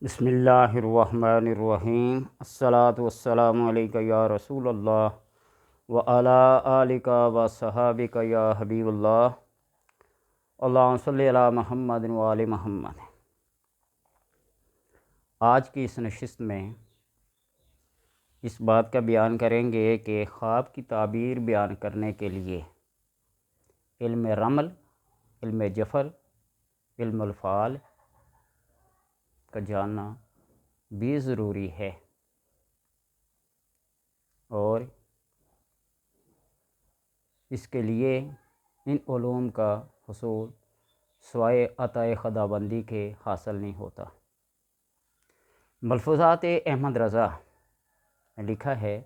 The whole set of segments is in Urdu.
بسم اللہ الرحمن الرحیم الصلاۃ والسلام علیک یا رسول اللہ وعلی آلک و صحابک یا حبیب اللہ اللہم صلی علی محمد وآل محمد۔ آج کی اس نشست میں اس بات کا بیان کریں گے کہ خواب کی تعبیر بیان کرنے کے لیے علم رمل، علم جفر، علم الفعال کا جاننا بھی ضروری ہے، اور اس کے لیے ان علوم کا حصول سوائے عطائے خداوندی کے حاصل نہیں ہوتا۔ ملفوظات احمد رضا نے لکھا ہے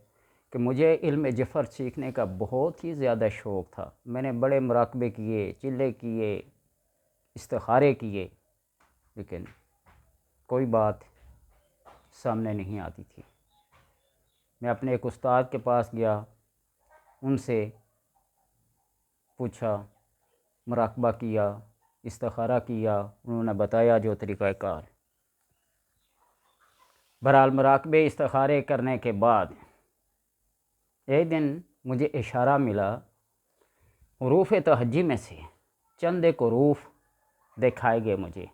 کہ مجھے علم جفر سیکھنے کا بہت ہی زیادہ شوق تھا۔ میں نے بڑے مراقبے کیے، چلے کیے، استخارے کیے، لیکن کوئی بات سامنے نہیں آتی تھی۔ میں اپنے ایک استاد کے پاس گیا، ان سے پوچھا، مراقبہ کیا، استخارہ کیا، انہوں نے بتایا جو طریقہ کار۔ بہرحال مراقبے استخارے کرنے کے بعد ایک دن مجھے اشارہ ملا، حروف تہجی میں سے چند ایک حروف دکھائے گئے مجھے،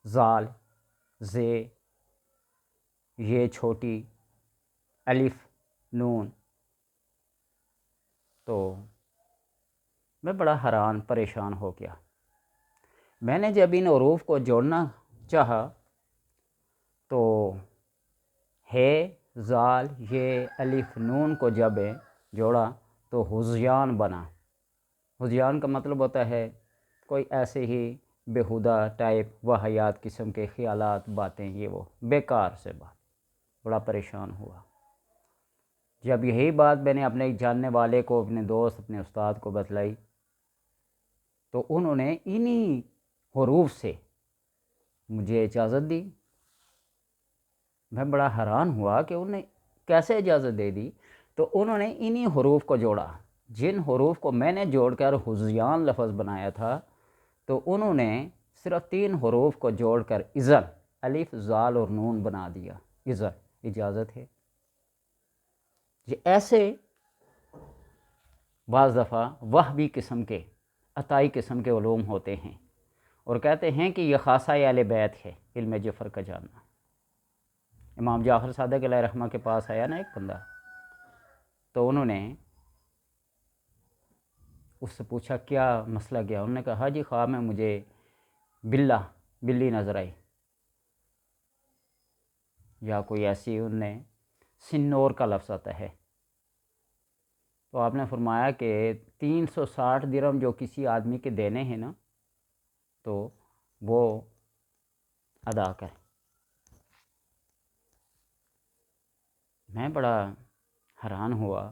زال، زے، یہ چھوٹی، الف، نون۔ تو میں بڑا حیران پریشان ہو گیا۔ میں نے جب ان حروف کو جوڑنا چاہا تو ہے، زال، یہ، الف، نون کو جب جوڑا تو حزیان بنا۔ حزیان کا مطلب ہوتا ہے کوئی ایسے ہی بیہودہ ٹائپ واہیات قسم کے خیالات، باتیں، یہ وہ بیکار سے بات۔ بڑا پریشان ہوا۔ جب یہی بات میں نے اپنے جاننے والے کو، اپنے دوست، اپنے استاد کو بتلائی تو انہوں نے انہی حروف سے مجھے اجازت دی۔ میں بڑا حیران ہوا کہ انہوں نے کیسے اجازت دے دی؟ تو انہوں نے انہی حروف کو جوڑا، جن حروف کو میں نے جوڑ کر حزیان لفظ بنایا تھا، تو انہوں نے صرف 3 حروف کو جوڑ کر اذن، الف، زال اور نون بنا دیا۔ اذن، اجازت ہے۔ یہ ایسے بعض دفعہ وہبی قسم کے، عطائی قسم کے علوم ہوتے ہیں، اور کہتے ہیں کہ یہ خاصہ اہل بیت ہے علم جفر کا جاننا۔ امام جعفر صادق علیہ رحمہ کے پاس آیا نا ایک بندہ، تو انہوں نے اس سے پوچھا کیا مسئلہ کیا؟ انہوں نے کہا جی خواب میں مجھے بلی نظر آئی، یا کوئی ایسی، انہوں نے سنور کا لفظ آتا ہے۔ تو آپ نے فرمایا کہ 360 درہم جو کسی آدمی کے دینے ہیں نا، تو وہ ادا کر۔ میں بڑا حیران ہوا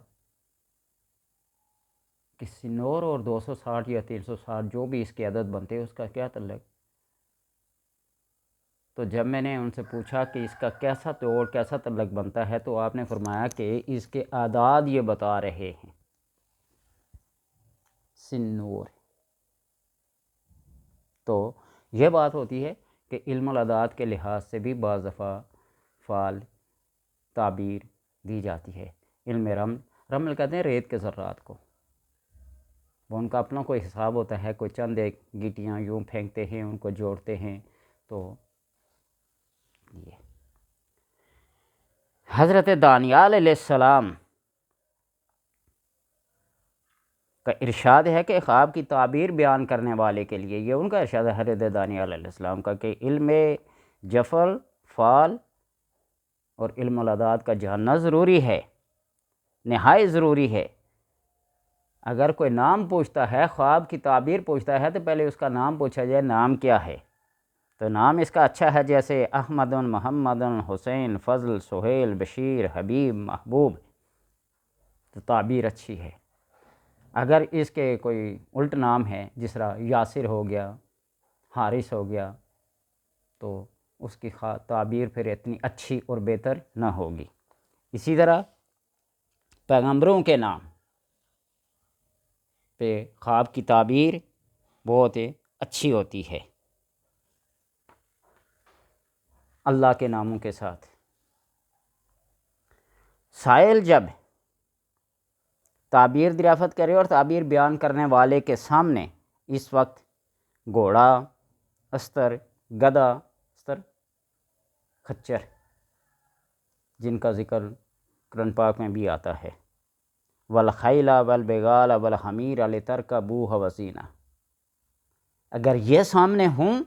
کہ سنور اور 260 یا 360 جو بھی اس کے عدد بنتے ہیں، اس کا کیا تعلق؟ تو جب میں نے ان سے پوچھا کہ اس کا کیسا توڑ، کیسا تعلق بنتا ہے، تو آپ نے فرمایا کہ اس کے اعداد یہ بتا رہے ہیں، سنور۔ تو یہ بات ہوتی ہے کہ علم الاعداد کے لحاظ سے بھی بعض دفعہ فعال تعبیر دی جاتی ہے۔ علم رمل کہتے ہیں ریت کے ذرات کو، وہ ان کا اپنا کوئی حساب ہوتا ہے، کوئی چند ایک گیٹیاں یوں پھینکتے ہیں، ان کو جوڑتے ہیں۔ تو یہ حضرت دانیال علیہ السلام کا ارشاد ہے کہ خواب کی تعبیر بیان کرنے والے کے لیے، یہ ان کا ارشاد ہے حضرت دانیال علیہ السلام کا، کہ علم جفر، فعل اور علم الاعداد کا جاننا ضروری ہے، نہایت ضروری ہے۔ اگر کوئی نام پوچھتا ہے، خواب کی تعبیر پوچھتا ہے، تو پہلے اس کا نام پوچھا جائے، نام کیا ہے؟ تو نام اس کا اچھا ہے، جیسے احمد، محمد، حسین، فضل، سہیل، بشیر، حبیب، محبوب، تو تعبیر اچھی ہے۔ اگر اس کے کوئی الٹ نام ہے، جس طرح یاسر ہو گیا، حارث ہو گیا، تو اس کی تعبیر پھر اتنی اچھی اور بہتر نہ ہوگی۔ اسی طرح پیغمبروں کے نام پہ خواب کی تعبیر بہت اچھی ہوتی ہے۔ اللہ کے ناموں کے ساتھ۔ سائل جب تعبیر دریافت کرے اور تعبیر بیان کرنے والے کے سامنے اس وقت گھوڑا، استر، گدھا، استر خچر جن کا ذکر قرآن پاک میں بھی آتا ہے، والخیل والبغال والحمیر لترکبوہ وزینہ، اگر یہ سامنے ہوں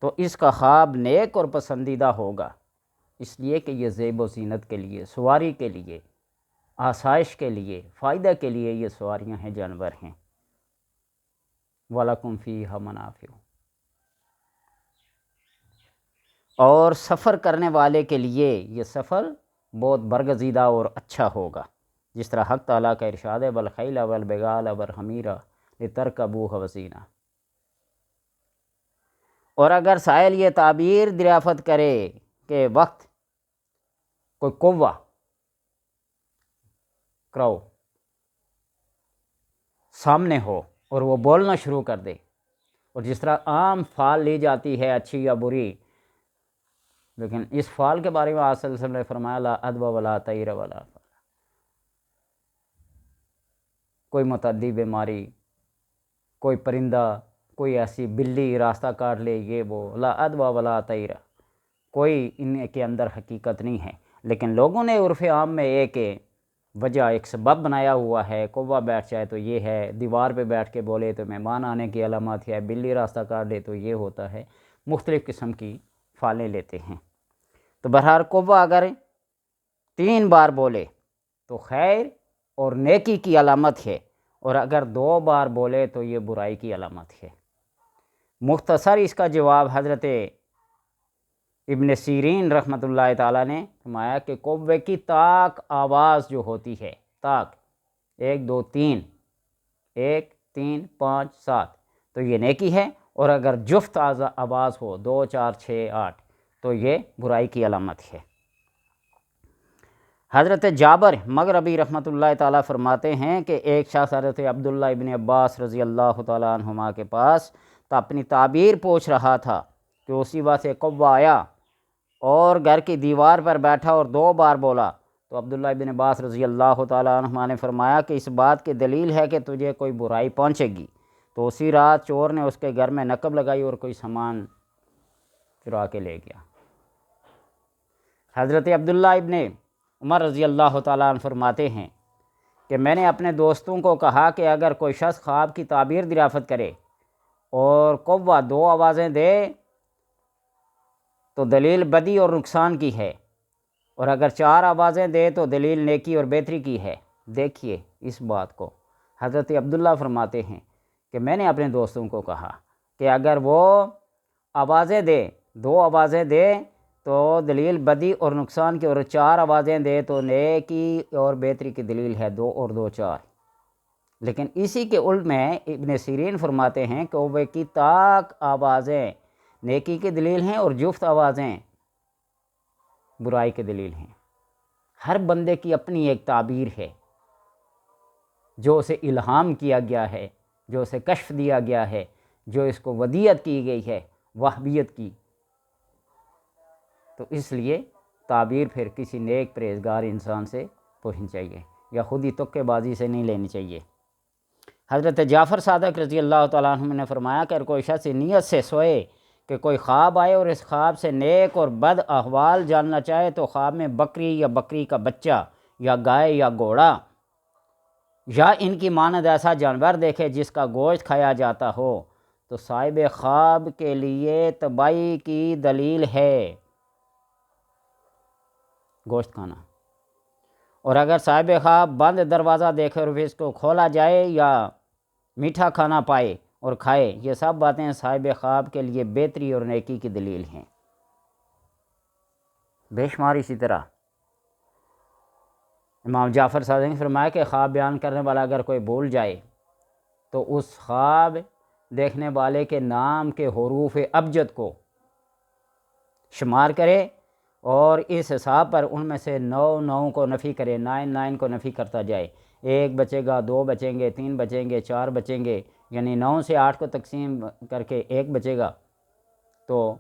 تو اس کا خواب نیک اور پسندیدہ ہوگا، اس لیے کہ یہ زیب و زینت کے لیے، سواری کے لیے، آسائش کے لیے، فائدہ کے لیے یہ سواریاں ہیں، جانور ہیں۔ وَلَكُمْ فِيهَا مَنَافِعُ، اور سفر کرنے والے کے لیے یہ سفر بہت برگزیدہ اور اچھا ہوگا، جس طرح حق تعالیٰ کا ارشاد ہے وَالْخَيْلَ وَالْبِغَالَ وَالْحَمِيرَ لِتَرْكَبُوهَ وَزِينَةً۔ اور اگر سائل یہ تعبیر دریافت کرے کہ وقت کوئی کوہ کراؤ سامنے ہو اور وہ بولنا شروع کر دے، اور جس طرح عام فال لی جاتی ہے اچھی یا بری، لیکن اس فال کے بارے میں آپ صلی اللہ علیہ وسلم نے فرمایا لا ادب ولا طیر ولا فال، کوئی متعدی بیماری، کوئی پرندہ، کوئی ایسی بلی راستہ کاٹ لے، یہ وہ، لا ادب ولا طیر، کوئی ان کے اندر حقیقت نہیں ہے، لیکن لوگوں نے عرف عام میں ایک وجہ، ایک سبب بنایا ہوا ہے، کوہ بیٹھ جائے تو یہ ہے، دیوار پہ بیٹھ کے بولے تو مہمان آنے کی علامات ہے، بلی راستہ کاٹ لے تو یہ ہوتا ہے، مختلف قسم کی فالیں لیتے ہیں۔ تو بہرحال کوہ اگر 3 بار بولے تو خیر اور نیکی کی علامت ہے، اور اگر 2 بار بولے تو یہ برائی کی علامت ہے۔ مختصر اس کا جواب حضرت ابن سیرین رحمۃ اللہ تعالیٰ نے فرمایا کہ کوے کی تاک آواز جو ہوتی ہے، تاک 1 2 3، 1 3 5 7، تو یہ نیکی ہے، اور اگر جفت آواز ہو 2 4 6 8 تو یہ برائی کی علامت ہے۔ حضرت جابر مغربی رحمۃ اللہ تعالیٰ فرماتے ہیں کہ ایک شخص حضرت عبداللہ ابن عباس رضی اللہ تعالیٰ عنہما کے پاس تو اپنی تعبیر پوچھ رہا تھا کہ اسی وقت سے کوہ آیا اور گھر کی دیوار پر بیٹھا اور 2 بار بولا، تو عبداللہ ابن عباس رضی اللہ تعالیٰ عنہما نے فرمایا کہ اس بات کی دلیل ہے کہ تجھے کوئی برائی پہنچے گی۔ تو اسی رات چور نے اس کے گھر میں نقب لگائی اور کوئی سامان چرا کے لے گیا۔ حضرت عبداللہ ابن عمر رضی اللہ تعالیٰ عنہ فرماتے ہیں کہ میں نے اپنے دوستوں کو کہا کہ اگر کوئی شخص خواب کی تعبیر دریافت کرے اور کوہ 2 آوازیں دے تو دلیل بدی اور نقصان کی ہے، اور اگر 4 آوازیں دے تو دلیل نیکی اور بہتری کی ہے۔ دیکھیے اس بات کو، حضرت عبداللہ فرماتے ہیں کہ میں نے اپنے دوستوں کو کہا کہ اگر وہ آوازیں دے، 2 آوازیں دے تو دلیل بدی اور نقصان کی، اور 4 آوازیں دے تو نیکی اور بہتری کی دلیل ہے، 2 اور 2 4۔ لیکن اسی کے الٹ میں ابن سیرین فرماتے ہیں کہ وہ کی تاک آوازیں نیکی کی دلیل ہیں اور جفت آوازیں برائی کی دلیل ہیں۔ ہر بندے کی اپنی ایک تعبیر ہے جو اسے الہام کیا گیا ہے، جو اسے کشف دیا گیا ہے، جو اس کو ودیعت کی گئی ہے، وہابیت کی۔ تو اس لیے تعبیر پھر کسی نیک پرہیزگار انسان سے پوچھنی چاہیے، یا خود ہی تکے بازی سے نہیں لینی چاہیے۔ حضرت جعفر صادق رضی اللہ تعالیٰ عنہ نے فرمایا کہ اگر کوئی شخص نیت سے سوئے کہ کوئی خواب آئے اور اس خواب سے نیک اور بد احوال جاننا چاہے، تو خواب میں بکری یا بکری کا بچہ یا گائے یا گھوڑا یا ان کی مانند ایسا جانور دیکھے جس کا گوشت کھایا جاتا ہو، تو صاحب خواب کے لیے تباہی کی دلیل ہے گوشت کھانا۔ اور اگر صاحب خواب بند دروازہ دیکھے اور پھر اس کو کھولا جائے یا میٹھا کھانا پائے اور کھائے، یہ سب باتیں صاحب خواب کے لیے بہتری اور نیکی کی دلیل ہیں۔ بے شمار اسی طرح امام جعفر صادق نے فرمایا کہ خواب بیان کرنے والا اگر کوئی بھول جائے تو اس خواب دیکھنے والے کے نام کے حروف ابجد کو شمار کرے اور اس حساب پر ان میں سے 9 کو نفی کرے، 9 کو نفی کرتا جائے، 1 بچے گا، 2 بچیں گے، 3 بچیں گے، 4 بچیں گے، یعنی 9 سے 8 کو تقسیم کر کے 1 بچے گا، تو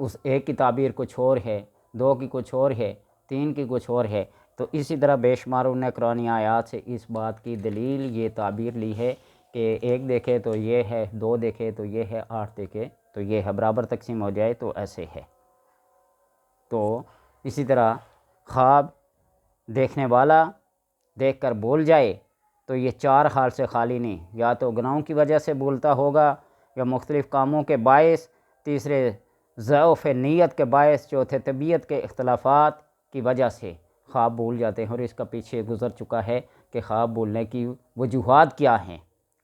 اس ایک کی تعبیر کچھ اور ہے، دو کی کچھ اور ہے، تین کی کچھ اور ہے۔ تو اسی طرح بے شمار انہوں نے قرآنی آیات سے اس بات کی دلیل یہ تعبیر لی ہے کہ ایک دیکھے تو یہ ہے، دو دیکھے تو یہ ہے، آٹھ دیکھے تو یہ ہے، برابر تقسیم ہو جائے تو ایسے ہے۔ تو اسی طرح خواب دیکھنے والا دیکھ کر بول جائے تو یہ چار حال سے خالی نہیں، یا تو گناہوں کی وجہ سے بولتا ہوگا، یا مختلف کاموں کے باعث، تیسرے ضعف نیت کے باعث، چوتھے طبیعت کے اختلافات کی وجہ سے خواب بھول جاتے ہیں، اور اس کا پیچھے گزر چکا ہے کہ خواب بھولنے کی وجوہات کیا ہیں۔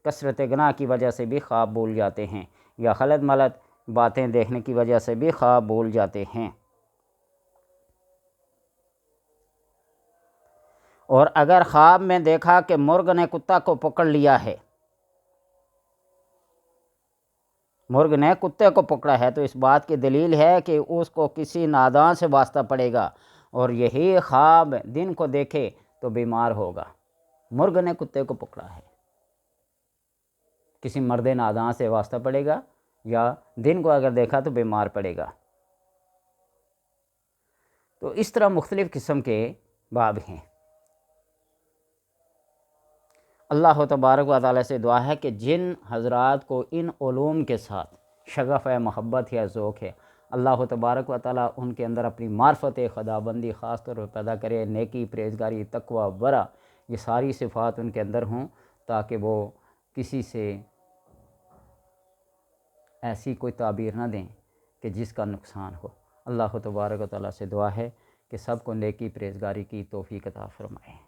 کثرت گناہ کی وجہ سے بھی خواب بھول جاتے ہیں، یا غلط ملت باتیں دیکھنے کی وجہ سے بھی خواب بھول جاتے ہیں۔ اور اگر خواب میں دیکھا کہ مرغ نے کتا کو پکڑ لیا ہے، مرغ نے کتے کو پکڑا ہے، تو اس بات کی دلیل ہے کہ اس کو کسی نادان سے واسطہ پڑے گا، اور یہی خواب دن کو دیکھے تو بیمار ہوگا۔ مرغ نے کتے کو پکڑا ہے، کسی مرد نادان سے واسطہ پڑے گا، یا دن کو اگر دیکھا تو بیمار پڑے گا۔ تو اس طرح مختلف قسم کے باب ہیں۔ اللہ تبارک و تعالیٰ سے دعا ہے کہ جن حضرات کو ان علوم کے ساتھ شغف ہے، محبت ہے، ذوق ہے، اللہ تبارک و تعالیٰ ان کے اندر اپنی معرفت خداوندی خاص طور پر پیدا کرے، نیکی، پرہیزگاری، تقوی، ورع، یہ ساری صفات ان کے اندر ہوں، تاکہ وہ کسی سے ایسی کوئی تعبیر نہ دیں کہ جس کا نقصان ہو۔ اللہ تبارک و تعالیٰ سے دعا ہے کہ سب کو نیکی، پرہیزگاری کی توفیق عطا فرمائے۔